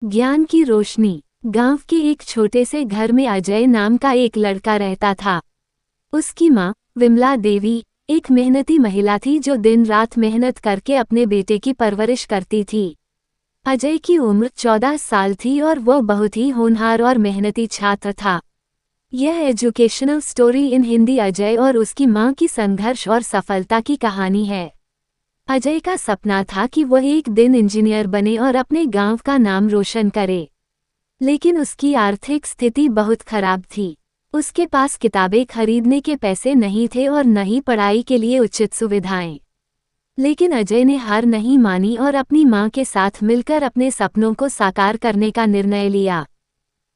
ज्ञान की रोशनी। गांव के एक छोटे से घर में अजय नाम का एक लड़का रहता था। उसकी माँ विमला देवी एक मेहनती महिला थी जो दिन रात मेहनत करके अपने बेटे की परवरिश करती थी। अजय की उम्र 14 साल थी और वह बहुत ही होनहार और मेहनती छात्र था। यह educational story in Hindi Ajay और उसकी माँ की संघर्ष और सफलता की कहानी है। अजय का सपना था कि वह एक दिन इंजीनियर बने और अपने गांव का नाम रोशन करे, लेकिन उसकी आर्थिक स्थिति बहुत खराब थी। उसके पास किताबें खरीदने के पैसे नहीं थे और न ही पढ़ाई के लिए उचित सुविधाएं। लेकिन अजय ने हार नहीं मानी और अपनी मां के साथ मिलकर अपने सपनों को साकार करने का निर्णय लिया।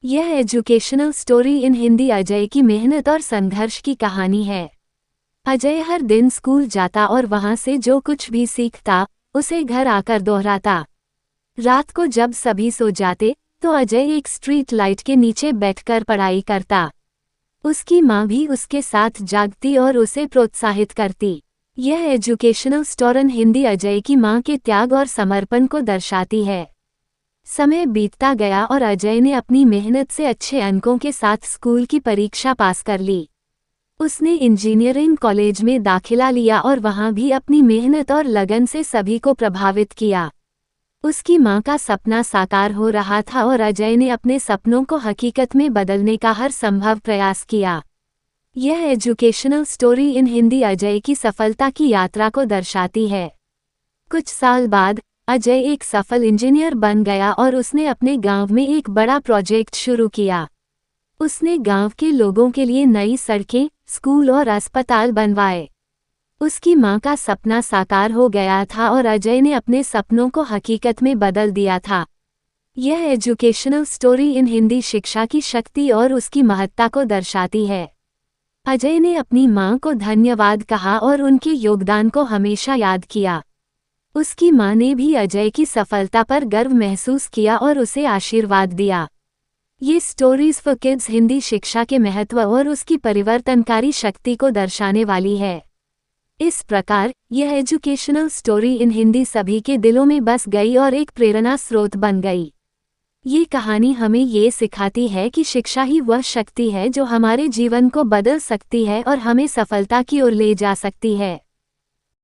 यह educational story in Hindi Ajay की मेहनत और संघर्ष की कहानी है। अजय हर दिन स्कूल जाता और वहां से जो कुछ भी सीखता उसे घर आकर दोहराता। रात को जब सभी सो जाते तो अजय एक स्ट्रीट लाइट के नीचे बैठकर पढ़ाई करता। उसकी माँ भी उसके साथ जागती और उसे प्रोत्साहित करती। यह एजुकेशनल स्टोरी हिंदी अजय की माँ के त्याग और समर्पण को दर्शाती है। समय बीतता गया और अजय ने अपनी मेहनत से अच्छे अंकों के साथ स्कूल की परीक्षा पास कर ली। उसने इंजीनियरिंग कॉलेज में दाखिला लिया और वहां भी अपनी मेहनत और लगन से सभी को प्रभावित किया। उसकी मां का सपना साकार हो रहा था और अजय ने अपने सपनों को हकीकत में बदलने का हर संभव प्रयास किया। यह educational story in Hindi Ajay की सफलता की यात्रा को दर्शाती है। कुछ साल बाद अजय एक सफल इंजीनियर बन गया और उसने अपने गांव में एक बड़ा प्रोजेक्ट शुरू किया। उसने गांव के लोगों के लिए नई सड़कें, स्कूल और अस्पताल बनवाए। उसकी मां का सपना साकार हो गया था और अजय ने अपने सपनों को हकीकत में बदल दिया था। यह एजुकेशनल स्टोरी इन हिंदी शिक्षा की शक्ति और उसकी महत्ता को दर्शाती है। अजय ने अपनी मां को धन्यवाद कहा और उनके योगदान को हमेशा याद किया। उसकी मां ने भी अजय की सफलता पर गर्व महसूस किया और उसे आशीर्वाद दिया। ये स्टोरीज फॉर किड्स हिंदी शिक्षा के महत्व और उसकी परिवर्तनकारी शक्ति को दर्शाने वाली है। इस प्रकार यह एजुकेशनल स्टोरी इन हिंदी सभी के दिलों में बस गई और एक प्रेरणा स्रोत बन गई। ये कहानी हमें ये सिखाती है कि शिक्षा ही वह शक्ति है जो हमारे जीवन को बदल सकती है और हमें सफलता की ओर ले जा सकती है।